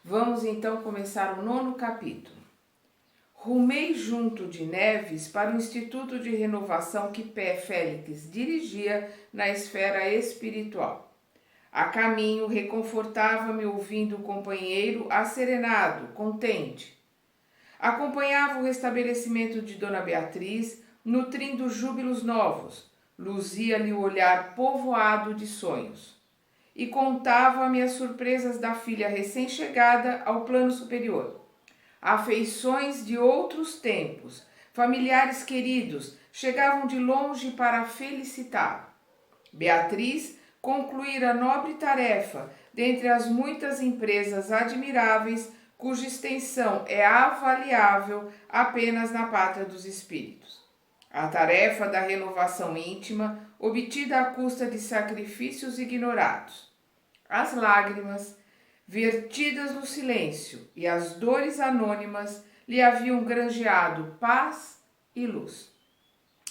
Vamos então começar o 9º capítulo. Rumei junto de Neves para o Instituto de Renovação que P. Félix dirigia na esfera espiritual. A caminho, reconfortava-me ouvindo o companheiro asserenado, contente. Acompanhava o restabelecimento de Dona Beatriz, nutrindo júbilos novos. Luzia-lhe o olhar povoado de sonhos. E contava-me as surpresas da filha recém-chegada ao plano superior. Afeições de outros tempos, familiares queridos, chegavam de longe para felicitá-lo. Beatriz concluíra a nobre tarefa dentre as muitas empresas admiráveis cuja extensão é avaliável apenas na pátria dos espíritos. A tarefa da renovação íntima, obtida à custa de sacrifícios ignorados. As lágrimas, vertidas no silêncio, e as dores anônimas lhe haviam granjeado paz e luz.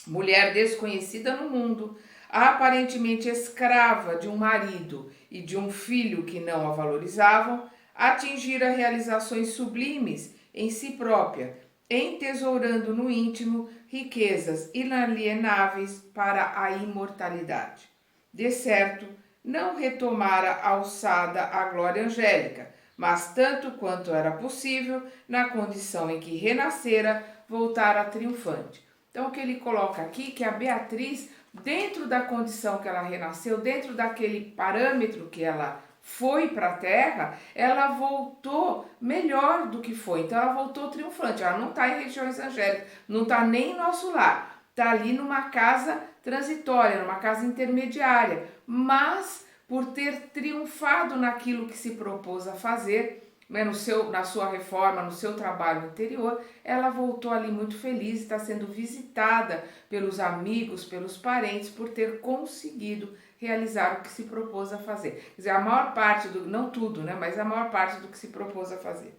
Mulher desconhecida no mundo, aparentemente escrava de um marido e de um filho que não a valorizavam, atingira realizações sublimes em si própria, entesourando no íntimo riquezas inalienáveis para a imortalidade. De certo, não retomara alçada à glória angélica, mas tanto quanto era possível, na condição em que renascera, voltara triunfante. Então, o que ele coloca aqui, que a Beatriz, dentro da condição que ela renasceu, dentro daquele parâmetro que ela foi para a Terra, ela voltou melhor do que foi. Então, ela voltou triunfante. Ela não está em regiões angélicas, não está nem em nosso lar. Está ali numa casa transitória, numa casa intermediária. Mas, por ter triunfado naquilo que se propôs a fazer, né, na sua reforma, no seu trabalho interior, ela voltou ali muito feliz, está sendo visitada pelos amigos, pelos parentes, por ter conseguido realizar o que se propôs a fazer. Quer dizer, a maior parte não tudo, né, mas a maior parte do que se propôs a fazer.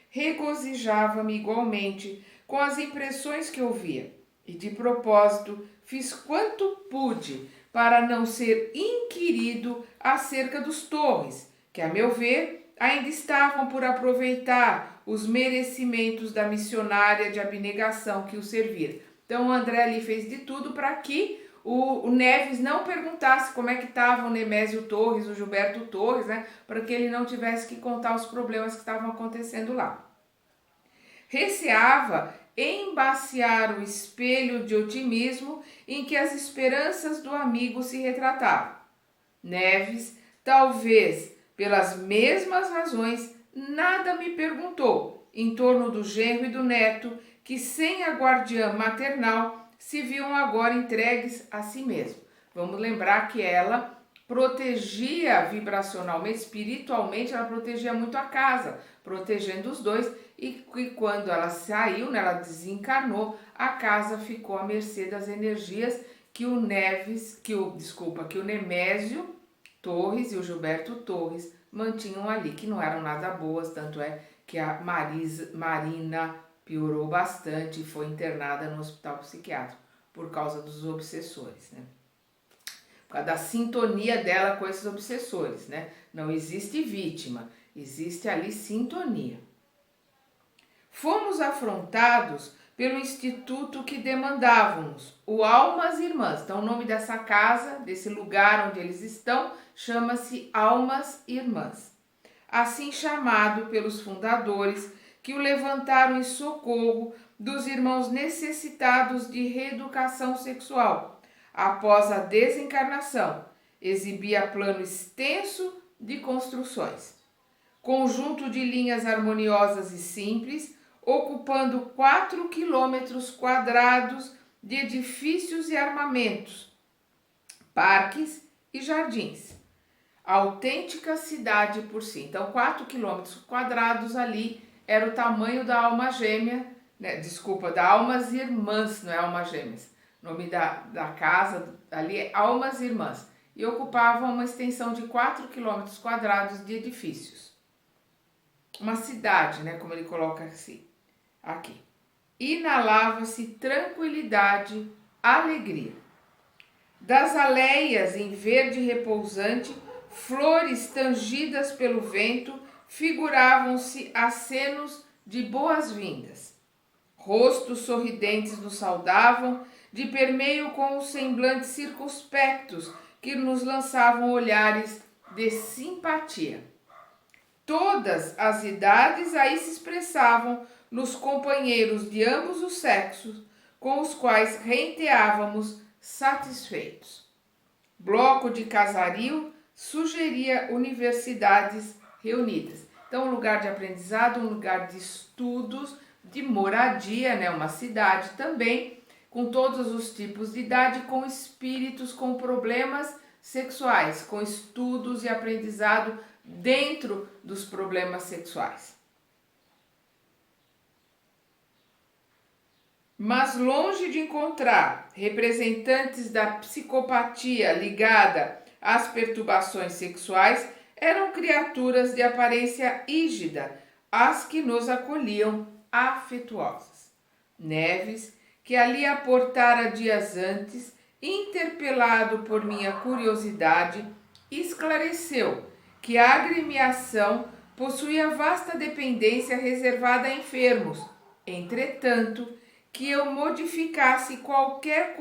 Regozijava-me igualmente com as impressões que ouvia, e de propósito fiz quanto pude para não ser inquirido acerca dos Torres, que, a meu ver, ainda estavam por aproveitar os merecimentos da missionária de abnegação que o servira. Então, o André ali fez de tudo para que o Neves não perguntasse como é que estavam o Nemésio Torres, o Gilberto Torres, né, para que ele não tivesse que contar os problemas que estavam acontecendo lá. Receava embaciar o espelho de otimismo em que as esperanças do amigo se retratavam. Neves, talvez pelas mesmas razões, nada me perguntou em torno do genro e do neto, que sem a guardiã maternal se viam agora entregues a si mesmo. Vamos lembrar que ela protegia vibracionalmente, espiritualmente, ela protegia muito a casa, protegendo os dois, e quando ela saiu, né, ela desencarnou, a casa ficou à mercê das energias que o Nemésio Torres e o Gilberto Torres mantinham ali, que não eram nada boas, tanto é que a Marina piorou bastante e foi internada no hospital psiquiátrico por causa dos obsessores, né? Por causa da sintonia dela com esses obsessores, né? Não existe vítima, existe ali sintonia. Fomos afrontados pelo instituto que demandávamos, o Almas Irmãs. Então, o nome dessa casa, desse lugar onde eles estão, chama-se Almas Irmãs. Assim chamado pelos fundadores, que o levantaram em socorro dos irmãos necessitados de reeducação sexual. Após a desencarnação, exibia plano extenso de construções. Conjunto de linhas harmoniosas e simples, ocupando 4 quilômetros quadrados de edifícios e armamentos, parques e jardins. Autêntica cidade por si. Então, 4 quilômetros quadrados ali era o tamanho da alma gêmea, né? Desculpa, da Almas Irmãs, não é Almas Gêmeas. O nome da casa ali é Almas Irmãs. E ocupava uma extensão de 4 quilômetros quadrados de edifícios. Uma cidade, né, como ele coloca assim, aqui. Inalava-se tranquilidade, alegria. Das aleias em verde repousante, flores tangidas pelo vento figuravam-se acenos de boas-vindas. Rostos sorridentes nos saudavam, de permeio com os semblantes circunspectos que nos lançavam olhares de simpatia. Todas as idades aí se expressavam nos companheiros de ambos os sexos, com os quais renteávamos satisfeitos. Bloco de casario sugeria universidades reunidas. Então, um lugar de aprendizado, um lugar de estudos, de moradia, né? Uma cidade também, com todos os tipos de idade, com espíritos com problemas sexuais, com estudos e aprendizado dentro dos problemas sexuais. Mas longe de encontrar representantes da psicopatia ligada às perturbações sexuais, eram criaturas de aparência rígida, as que nos acolhiam afetuosas. Neves, que ali aportara dias antes, interpelado por minha curiosidade, esclareceu que a agremiação possuía vasta dependência reservada a enfermos. Entretanto, que eu modificasse qualquer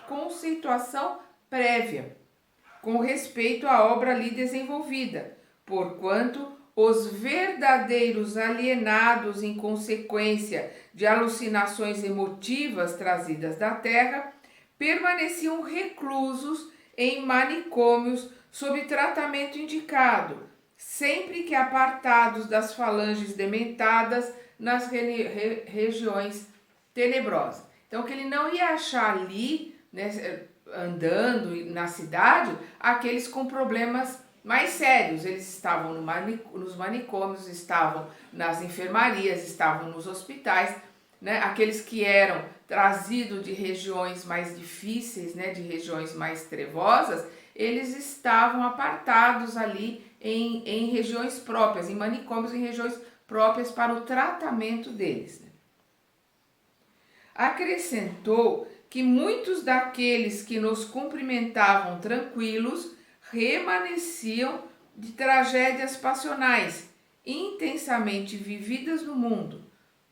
conceituação prévia com respeito à obra ali desenvolvida, porquanto os verdadeiros alienados em consequência de alucinações emotivas trazidas da terra permaneciam reclusos em manicômios sob tratamento indicado, sempre que apartados das falanges dementadas nas regiões tenebrosas. Então, que ele não ia achar ali, né, andando na cidade, aqueles com problemas mais sérios. Eles estavam nos manicômios, estavam nas enfermarias, estavam nos hospitais, né? Aqueles que eram trazidos de regiões mais difíceis, né, de regiões mais trevosas, eles estavam apartados ali em regiões próprias, em manicômios, em regiões próprias para o tratamento deles. Né? Acrescentou que muitos daqueles que nos cumprimentavam tranquilos remanesciam de tragédias passionais intensamente vividas no mundo.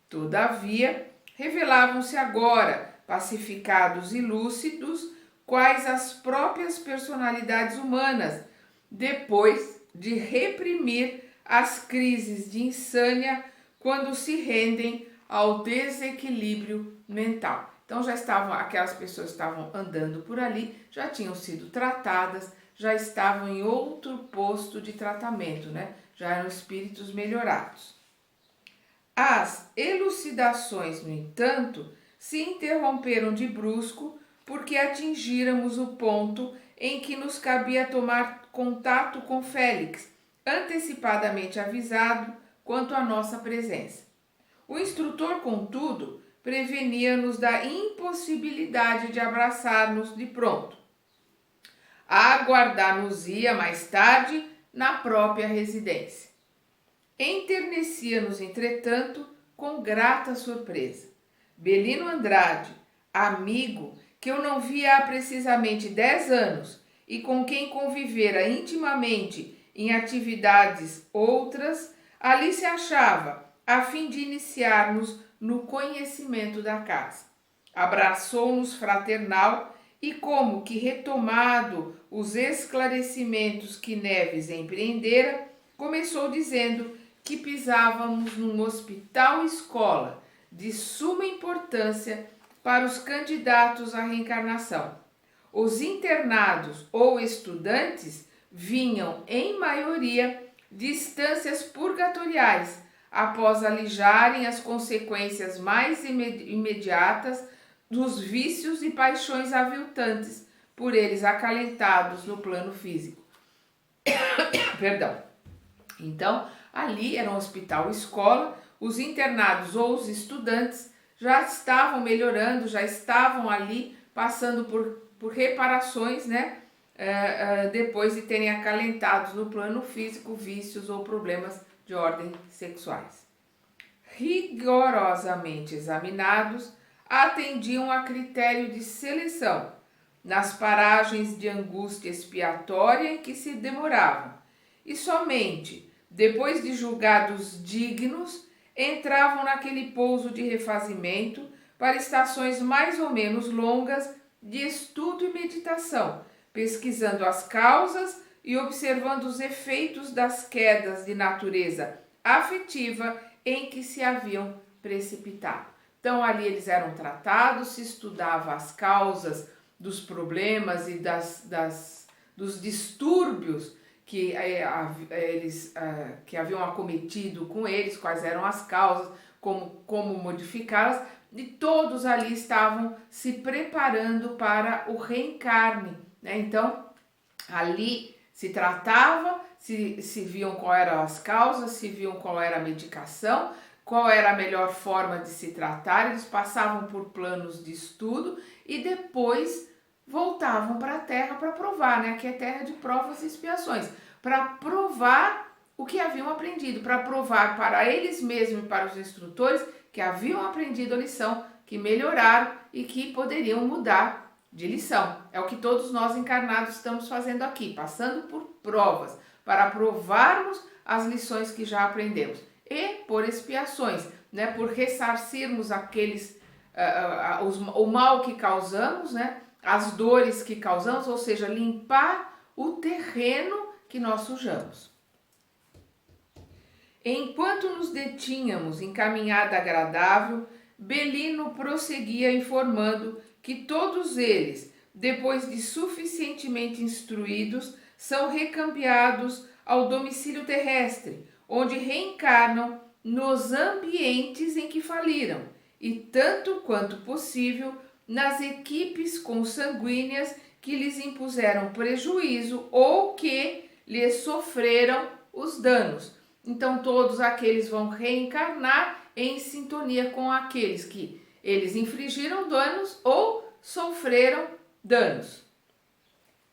Todavia, revelavam-se agora, pacificados e lúcidos, quais as próprias personalidades humanas, depois de reprimir as crises de insânia quando se rendem ao desequilíbrio mental. Então já estavam, aquelas pessoas estavam andando por ali, já tinham sido tratadas, já estavam em outro posto de tratamento, né? Já eram espíritos melhorados. As elucidações, no entanto, se interromperam de brusco porque atingíramos o ponto em que nos cabia tomar contato com Félix, antecipadamente avisado quanto à nossa presença. O instrutor, contudo, prevenia-nos da impossibilidade de abraçar-nos de pronto. Aguardar-nos-ia mais tarde na própria residência. Enternecia-nos, entretanto, com grata surpresa. Belino Andrade, amigo que eu não via há precisamente 10 anos e com quem convivera intimamente em atividades outras, ali se achava, a fim de iniciar-nos no conhecimento da casa. Abraçou-nos fraternal e, como que retomado os esclarecimentos que Neves empreendera, começou dizendo que pisávamos num hospital-escola de suma importância para os candidatos à reencarnação. Os internados ou estudantes vinham, em maioria, de instâncias purgatoriais, após alijarem as consequências mais imediatas dos vícios e paixões aviltantes por eles acalentados no plano físico. Perdão. Então, ali era um hospital-escola, os internados ou os estudantes já estavam melhorando, já estavam ali passando por reparações, né? Depois de terem acalentados no plano físico vícios ou problemas de ordem sexuais. Rigorosamente examinados, atendiam a critério de seleção, nas paragens de angústia expiatória em que se demoravam, e somente depois de julgados dignos, entravam naquele pouso de refazimento para estações mais ou menos longas de estudo e meditação, pesquisando as causas e observando os efeitos das quedas de natureza afetiva em que se haviam precipitado. Então, ali eles eram tratados, se estudava as causas dos problemas e dos distúrbios que que haviam acometido com eles, quais eram as causas, como modificá-las, e todos ali estavam se preparando para o reencarne, né? Então, ali se tratava, se viam quais eram as causas, se viam qual era a medicação, qual era a melhor forma de se tratar, eles passavam por planos de estudo e depois voltavam para a Terra para provar, né? Que é terra de provas e expiações, para provar o que haviam aprendido, para provar para eles mesmos e para os instrutores que haviam aprendido a lição, que melhoraram e que poderiam mudar de lição. É o que todos nós encarnados estamos fazendo aqui, passando por provas, para provarmos as lições que já aprendemos. E por expiações, né? Por ressarcirmos o mal que causamos, né? As dores que causamos, ou seja, limpar o terreno que nós sujamos. Enquanto nos detínhamos em caminhada agradável, Belino prosseguia informando que todos eles, depois de suficientemente instruídos, são recambiados ao domicílio terrestre, onde reencarnam nos ambientes em que faliram, e tanto quanto possível nas equipes consanguíneas que lhes impuseram prejuízo ou que lhes sofreram os danos. Então todos aqueles vão reencarnar em sintonia com aqueles que eles infligiram danos ou sofreram danos,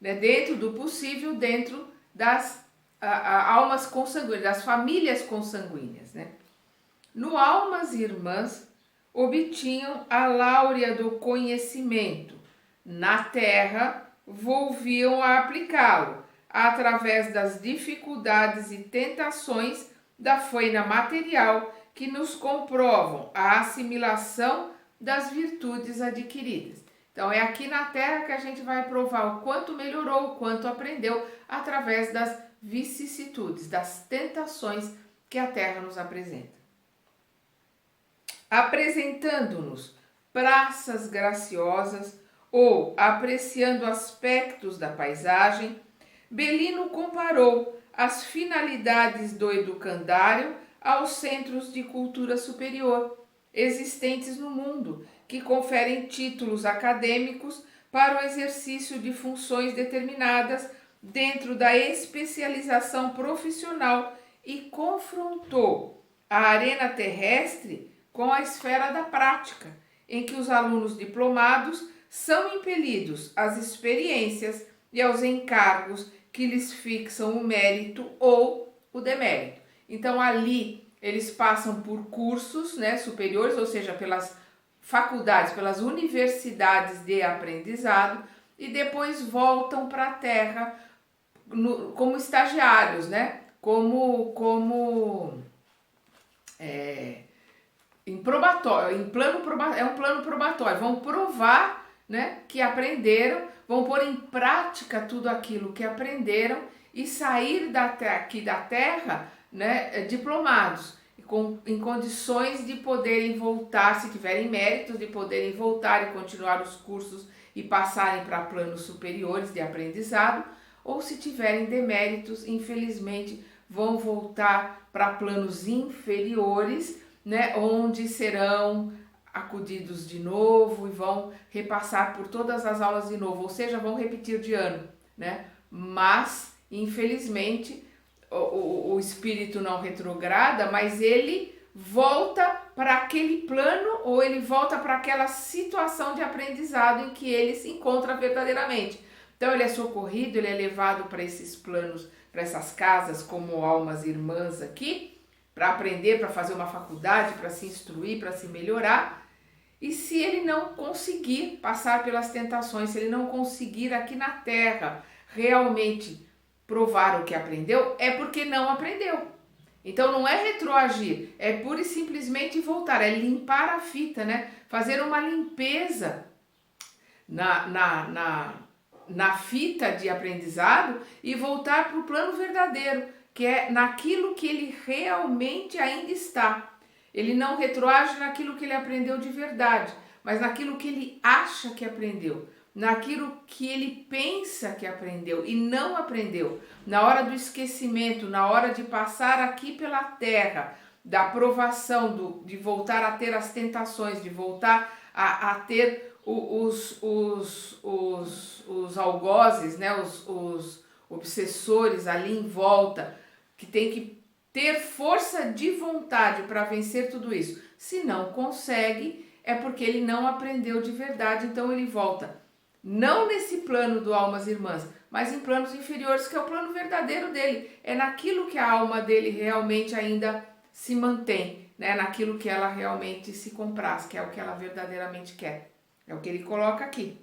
né? Dentro do possível, dentro das almas consanguíneas, das famílias consanguíneas, né? No Almas Irmãs, obtinham a láurea do conhecimento. Na Terra, volviam a aplicá-lo, através das dificuldades e tentações da faina material que nos comprovam a assimilação das virtudes adquiridas. Então, é aqui na Terra que a gente vai provar o quanto melhorou, o quanto aprendeu, através das vicissitudes, das tentações que a Terra nos apresenta. Apresentando-nos praças graciosas ou apreciando aspectos da paisagem, Belino comparou as finalidades do educandário aos centros de cultura superior existentes no mundo, que conferem títulos acadêmicos para o exercício de funções determinadas dentro da especialização profissional, e confrontou a arena terrestre com a esfera da prática, em que os alunos diplomados são impelidos às experiências e aos encargos que lhes fixam o mérito ou o demérito. Então, ali eles passam por cursos, né, superiores, ou seja, pelas faculdades, pelas universidades de aprendizado, e depois voltam para a Terra como estagiários, né, em probatório, é um plano probatório, vão provar, né, que aprenderam, vão pôr em prática tudo aquilo que aprenderam e sair aqui da Terra, né, diplomados, em condições de poderem voltar, se tiverem méritos, de poderem voltar e continuar os cursos e passarem para planos superiores de aprendizado, ou se tiverem deméritos, infelizmente, vão voltar para planos inferiores, né, onde serão acudidos de novo e vão repassar por todas as aulas de novo, ou seja, vão repetir de ano, né? Mas, infelizmente, o espírito não retrograda, mas ele volta para aquele plano, ou ele volta para aquela situação de aprendizado em que ele se encontra verdadeiramente. Então ele é socorrido, ele é levado para esses planos, para essas casas como almas irmãs aqui, para aprender, para fazer uma faculdade, para se instruir, para se melhorar. E se ele não conseguir passar pelas tentações, se ele não conseguir aqui na Terra realmente provar o que aprendeu, é porque não aprendeu. Então não é retroagir, é pura e simplesmente voltar, é limpar a fita, né? Fazer uma limpeza na fita de aprendizado e voltar para o plano verdadeiro, que é naquilo que ele realmente ainda está. Ele não retroage naquilo que ele aprendeu de verdade, mas naquilo que ele acha que aprendeu, naquilo que ele pensa que aprendeu e não aprendeu. Na hora do esquecimento, na hora de passar aqui pela terra, da provação, de voltar a ter as tentações, de voltar a ter os algozes, né, os obsessores ali em volta, que tem que ter força de vontade para vencer tudo isso. Se não consegue, é porque ele não aprendeu de verdade, então ele volta. Não nesse plano do almas irmãs, mas em planos inferiores, que é o plano verdadeiro dele. É naquilo que a alma dele realmente ainda se mantém, né? Naquilo que ela realmente se compraz, que é o que ela verdadeiramente quer. É o que ele coloca aqui.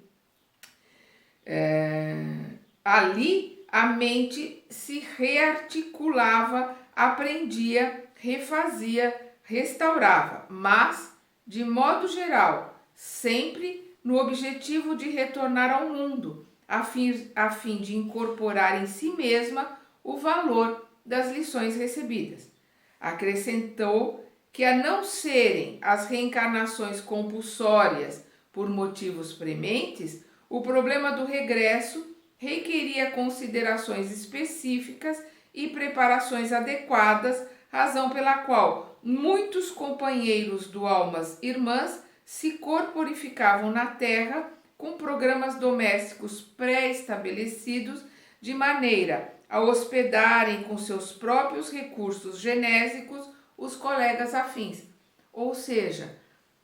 Ali a mente se rearticulava, aprendia, refazia, restaurava, mas, de modo geral, sempre no objetivo de retornar ao mundo, a fim de incorporar em si mesma o valor das lições recebidas. Acrescentou que, a não serem as reencarnações compulsórias por motivos prementes, o problema do regresso requeria considerações específicas e preparações adequadas, razão pela qual muitos companheiros do Almas Irmãs se corporificavam na Terra com programas domésticos pré-estabelecidos, de maneira a hospedarem com seus próprios recursos genésicos os colegas afins. Ou seja,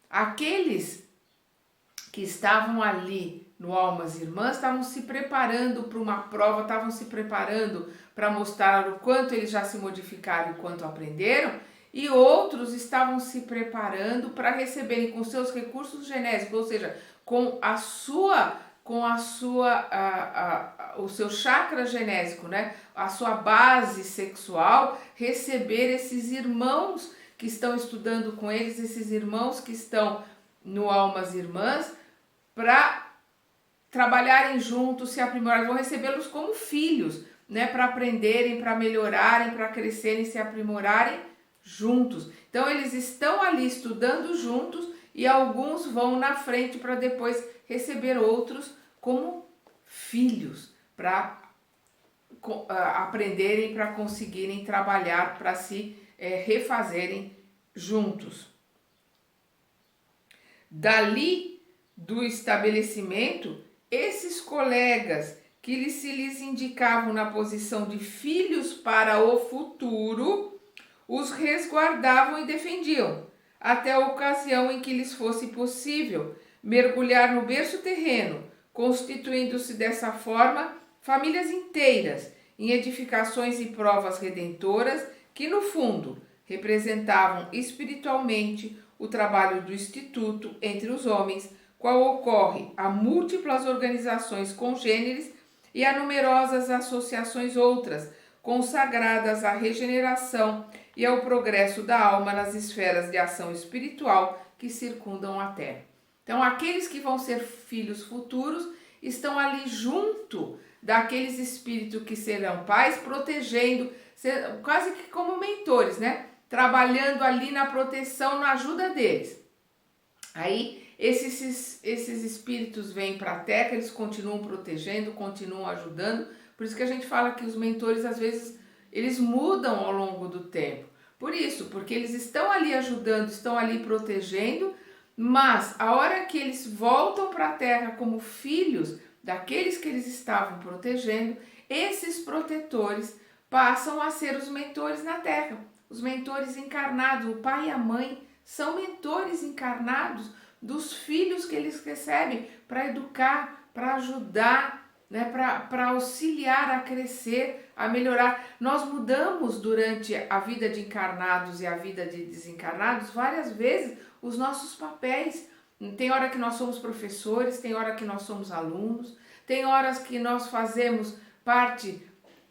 aqueles que estavam ali no Almas Irmãs estavam se preparando para uma prova, estavam se preparando para mostrar o quanto eles já se modificaram e o quanto aprenderam, e outros estavam se preparando para receberem com seus recursos genésicos, ou seja, o seu chakra genésico, né? A sua base sexual, receber esses irmãos que estão estudando com eles, esses irmãos que estão no Almas Irmãs, para trabalharem juntos, se aprimorarem, vão recebê-los como filhos, né? Para aprenderem, para melhorarem, para crescerem, se aprimorarem juntos. Então eles estão ali estudando juntos e alguns vão na frente para depois receber outros como filhos, para aprenderem, para conseguirem trabalhar, para se refazerem juntos. Dali do estabelecimento, esses colegas que se lhes indicavam na posição de filhos para o futuro, os resguardavam e defendiam, até a ocasião em que lhes fosse possível mergulhar no berço terreno, constituindo-se dessa forma famílias inteiras, em edificações e provas redentoras que, no fundo, representavam espiritualmente o trabalho do Instituto entre os homens, qual ocorre a múltiplas organizações congêneres e a numerosas associações outras, consagradas à regeneração e ao progresso da alma nas esferas de ação espiritual que circundam a Terra. Então, aqueles que vão ser filhos futuros estão ali junto daqueles espíritos que serão pais, protegendo, quase que como mentores, né? Trabalhando ali na proteção, na ajuda deles. Aí, esses espíritos vêm para a Terra, eles continuam protegendo, continuam ajudando. Por isso que a gente fala que os mentores, às vezes, eles mudam ao longo do tempo. Por isso, porque eles estão ali ajudando, estão ali protegendo, mas a hora que eles voltam para a Terra como filhos daqueles que eles estavam protegendo, esses protetores passam a ser os mentores na Terra. Os mentores encarnados, o pai e a mãe são mentores encarnados dos filhos que eles recebem para educar, para ajudar, né, para auxiliar a crescer, a melhorar. Nós mudamos durante a vida de encarnados e a vida de desencarnados várias vezes os nossos papéis. Tem hora que nós somos professores, tem hora que nós somos alunos, tem horas que nós fazemos parte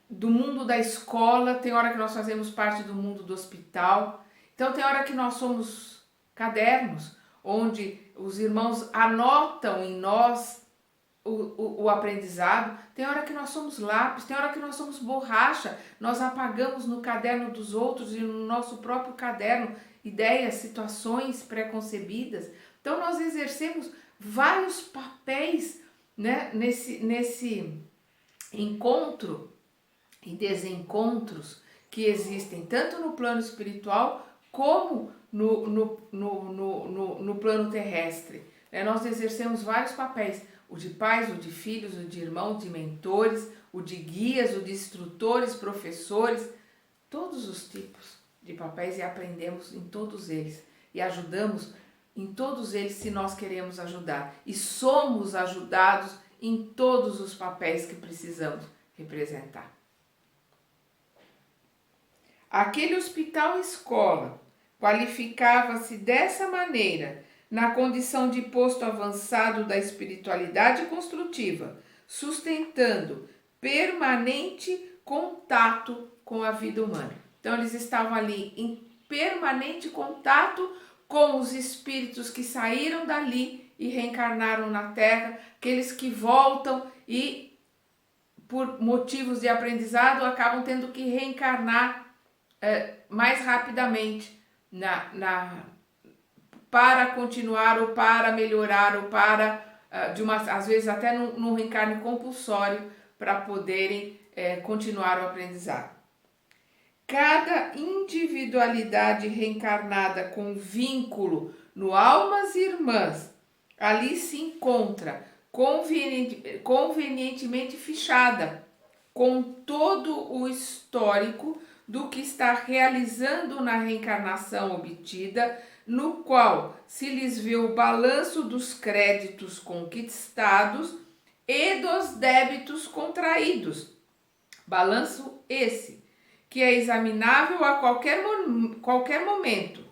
do mundo da escola, tem hora que nós fazemos parte do mundo do hospital. Então tem hora que nós somos cadernos, onde os irmãos anotam em nós o aprendizado. Tem hora que nós somos lápis, tem hora que nós somos borracha, nós apagamos no caderno dos outros e no nosso próprio caderno ideias, situações pré-concebidas. Então nós exercemos vários papéis, né, nesse encontro e desencontros que existem tanto no plano espiritual como no plano terrestre. Nós exercemos vários papéis, o de pais, o de filhos, o de irmãos, de mentores, o de guias, o de instrutores, professores, todos os tipos de papéis, e aprendemos em todos eles e ajudamos em todos eles se nós queremos ajudar, e somos ajudados em todos os papéis que precisamos representar. Aquele hospital-escola qualificava-se dessa maneira na condição de posto avançado da espiritualidade construtiva, sustentando permanente contato com a vida humana. Então eles estavam ali em permanente contato com os espíritos que saíram dali e reencarnaram na Terra, aqueles que voltam e por motivos de aprendizado acabam tendo que reencarnar mais rapidamente para continuar ou para melhorar ou para, às vezes até num reencarne compulsório, para poderem continuar o aprendizado. Cada individualidade reencarnada com vínculo no Almas Irmãs, ali se encontra convenientemente fichada, com todo o histórico do que está realizando na reencarnação obtida, no qual se lhes vê o balanço dos créditos conquistados e dos débitos contraídos. Balanço esse, que é examinável a qualquer momento,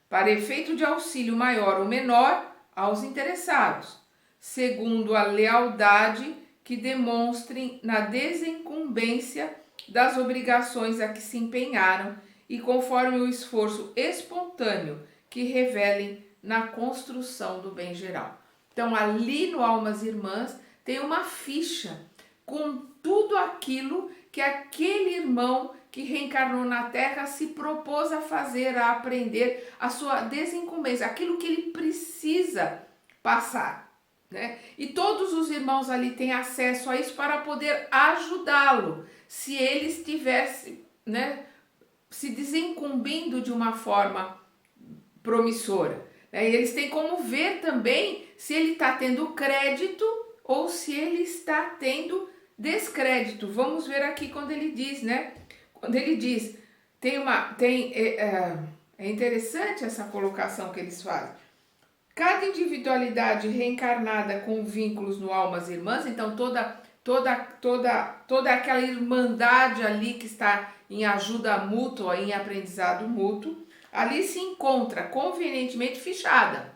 para efeito de auxílio maior ou menor aos interessados, segundo a lealdade que demonstrem na desincumbência das obrigações a que se empenharam e conforme o esforço espontâneo que revelem na construção do bem geral. Então, ali no Almas Irmãs tem uma ficha com tudo aquilo que aquele irmão que reencarnou na Terra se propôs a fazer, a aprender, a sua desincumbência, aquilo que ele precisa passar, né? E todos os irmãos ali têm acesso a isso para poder ajudá-lo, se ele estivesse, né, se desincumbindo de uma forma promissora. E eles têm como ver também se ele está tendo crédito ou se ele está tendo descrédito. Vamos ver aqui quando ele diz, né? Quando ele diz, é interessante essa colocação que eles fazem. Cada individualidade reencarnada com vínculos no Almas Irmãs, então toda aquela irmandade ali que está em ajuda mútua, em aprendizado mútuo, ali se encontra convenientemente fichada.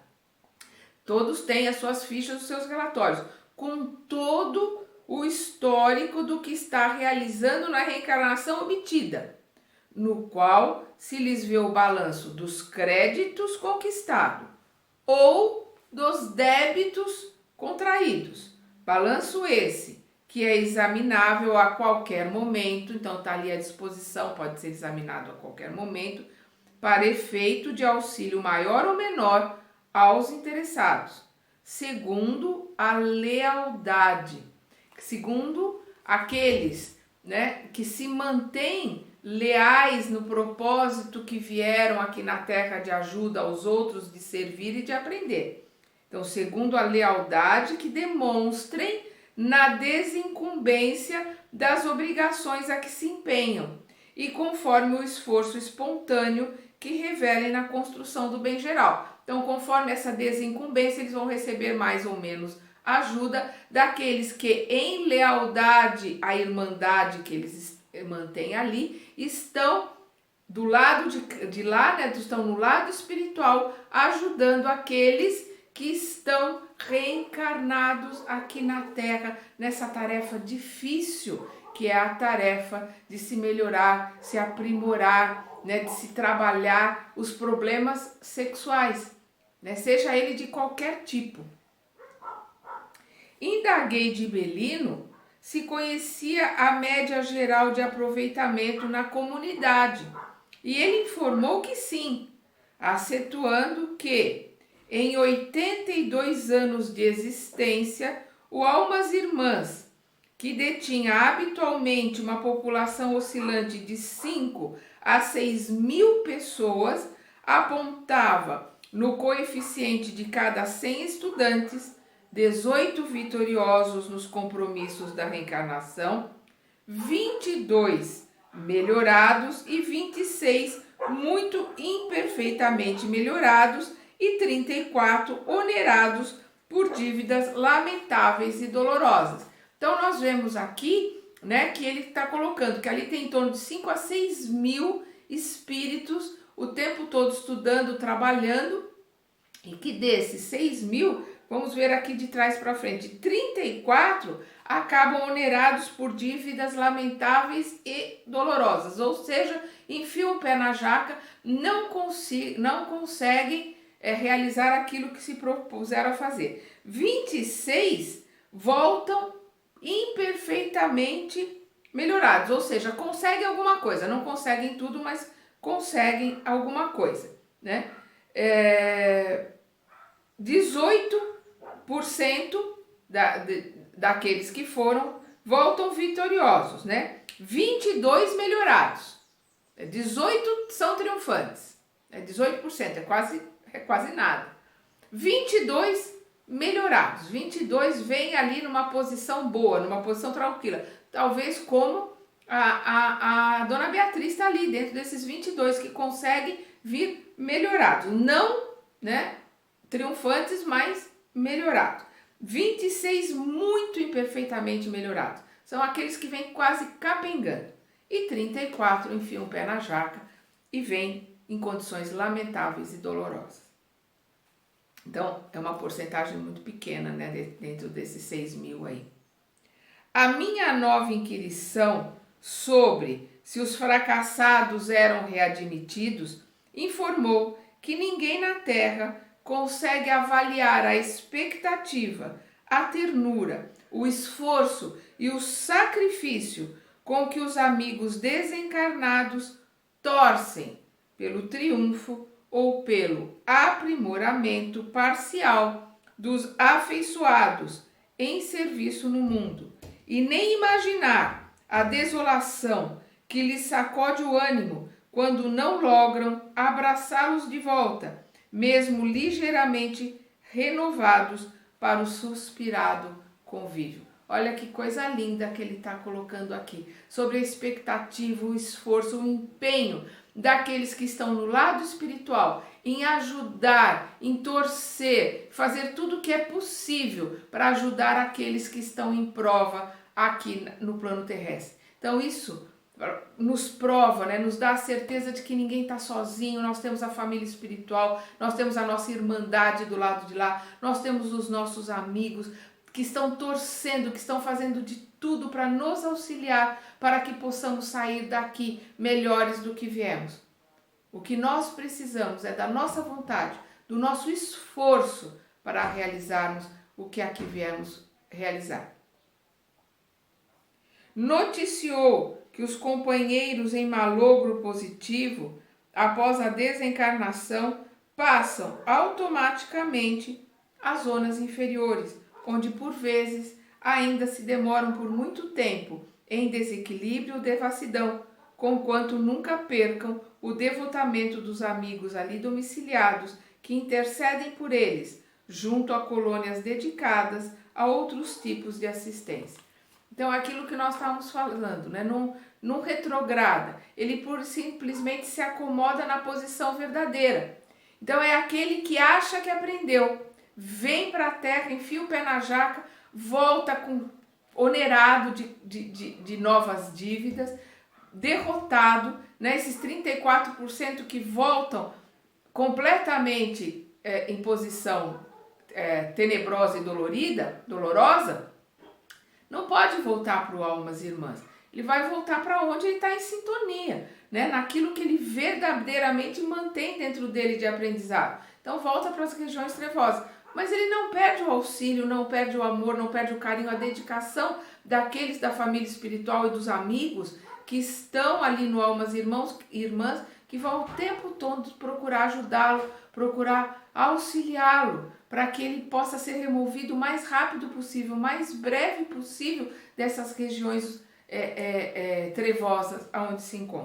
Todos têm as suas fichas, os seus relatórios, com todo o histórico do que está realizando na reencarnação obtida, no qual se lhes vê o balanço dos créditos conquistados ou dos débitos contraídos. Balanço esse que é examinável a qualquer momento, então está ali à disposição, pode ser examinado a qualquer momento, para efeito de auxílio maior ou menor aos interessados, segundo a lealdade, segundo aqueles, né, que se mantêm leais no propósito que vieram aqui na Terra de ajuda aos outros, de servir e de aprender. Então, segundo a lealdade que demonstrem na desincumbência das obrigações a que se empenham e conforme o esforço espontâneo que revelem na construção do bem geral. Então, conforme essa desincumbência, eles vão receber mais ou menos ajuda daqueles que, em lealdade à irmandade que eles mantêm ali, estão do lado de lá, né, estão no lado espiritual, ajudando aqueles que estão reencarnados aqui na Terra, nessa tarefa difícil que é a tarefa de se melhorar, se aprimorar, né, de se trabalhar os problemas sexuais, né, seja ele de qualquer tipo. Indaguei de Belino se conhecia a média geral de aproveitamento na comunidade, e ele informou que sim, acentuando que, em 82 anos de existência, o Almas Irmãs, que detinha habitualmente uma população oscilante de 5 a 6 mil pessoas, apontava no coeficiente de cada 100 estudantes 18 vitoriosos nos compromissos da reencarnação, 22 melhorados e 26 muito imperfeitamente melhorados e 34 onerados por dívidas lamentáveis e dolorosas. Então nós vemos aqui, né, que ele está colocando que ali tem em torno de 5 a 6 mil espíritos o tempo todo estudando, trabalhando, e que desses 6 mil, vamos ver aqui de trás para frente, 34 acabam onerados por dívidas lamentáveis e dolorosas, ou seja, enfiam o pé na jaca, não conseguem realizar aquilo que se propuseram a fazer. 26 voltam imperfeitamente melhorados, ou seja, conseguem alguma coisa, não conseguem tudo, mas conseguem alguma coisa, né? 18% daqueles que foram voltam vitoriosos, né? 22 melhorados, 18 são triunfantes, 18%, é quase nada. 22 melhorados, 22 vêm ali numa posição boa, numa posição tranquila, talvez como a dona Beatriz está ali dentro desses 22 que conseguem vir melhorados, não, né, triunfantes, mas melhorados. 26 muito imperfeitamente melhorados, são aqueles que vêm quase capengando, e 34 enfiam o pé na jaca e vêm em condições lamentáveis e dolorosas. Então, é uma porcentagem muito pequena, né, dentro desses 6 mil aí. A minha nova inquirição sobre se os fracassados eram readmitidos informou que ninguém na Terra consegue avaliar a expectativa, a ternura, o esforço e o sacrifício com que os amigos desencarnados torcem pelo triunfo ou pelo aprimoramento parcial dos afeiçoados em serviço no mundo, e nem imaginar a desolação que lhes sacode o ânimo quando não logram abraçá-los de volta, mesmo ligeiramente renovados para o suspirado convívio. Olha que coisa linda que ele está colocando aqui, sobre a expectativa, o esforço, o empenho daqueles que estão no lado espiritual, em ajudar, em torcer, fazer tudo o que é possível para ajudar aqueles que estão em prova aqui no plano terrestre. Então isso nos prova, né, nos dá a certeza de que ninguém está sozinho, nós temos a família espiritual, nós temos a nossa irmandade do lado de lá, nós temos os nossos amigos que estão torcendo, que estão fazendo de tudo para nos auxiliar, para que possamos sair daqui melhores do que viemos. O que nós precisamos é da nossa vontade, do nosso esforço para realizarmos o que aqui viemos realizar. Noticiou que os companheiros em malogro positivo, após a desencarnação, passam automaticamente às zonas inferiores, onde por vezes ainda se demoram por muito tempo em desequilíbrio ou devassidão, conquanto nunca percam o devotamento dos amigos ali domiciliados que intercedem por eles, junto a colônias dedicadas a outros tipos de assistência. Então, aquilo que nós estávamos falando, né? Não retrograda, ele simplesmente se acomoda na posição verdadeira. Então, é aquele que acha que aprendeu, vem para a Terra, enfia o pé na jaca, volta com onerado de novas dívidas, derrotado, né? Esses 34% que voltam completamente em posição tenebrosa e dolorosa, não pode voltar para o Almas Irmãs. ele vai voltar para onde ele está em sintonia, né? Naquilo que ele verdadeiramente mantém dentro dele de aprendizado. Então volta para as regiões trevosas. Mas ele não perde o auxílio, não perde o amor, não perde o carinho, a dedicação daqueles da família espiritual e dos amigos que estão ali no Almas Irmãos e Irmãs, que vão o tempo todo procurar ajudá-lo, procurar auxiliá-lo, para que ele possa ser removido o mais rápido possível, o mais breve possível dessas regiões trevosas onde se encontra.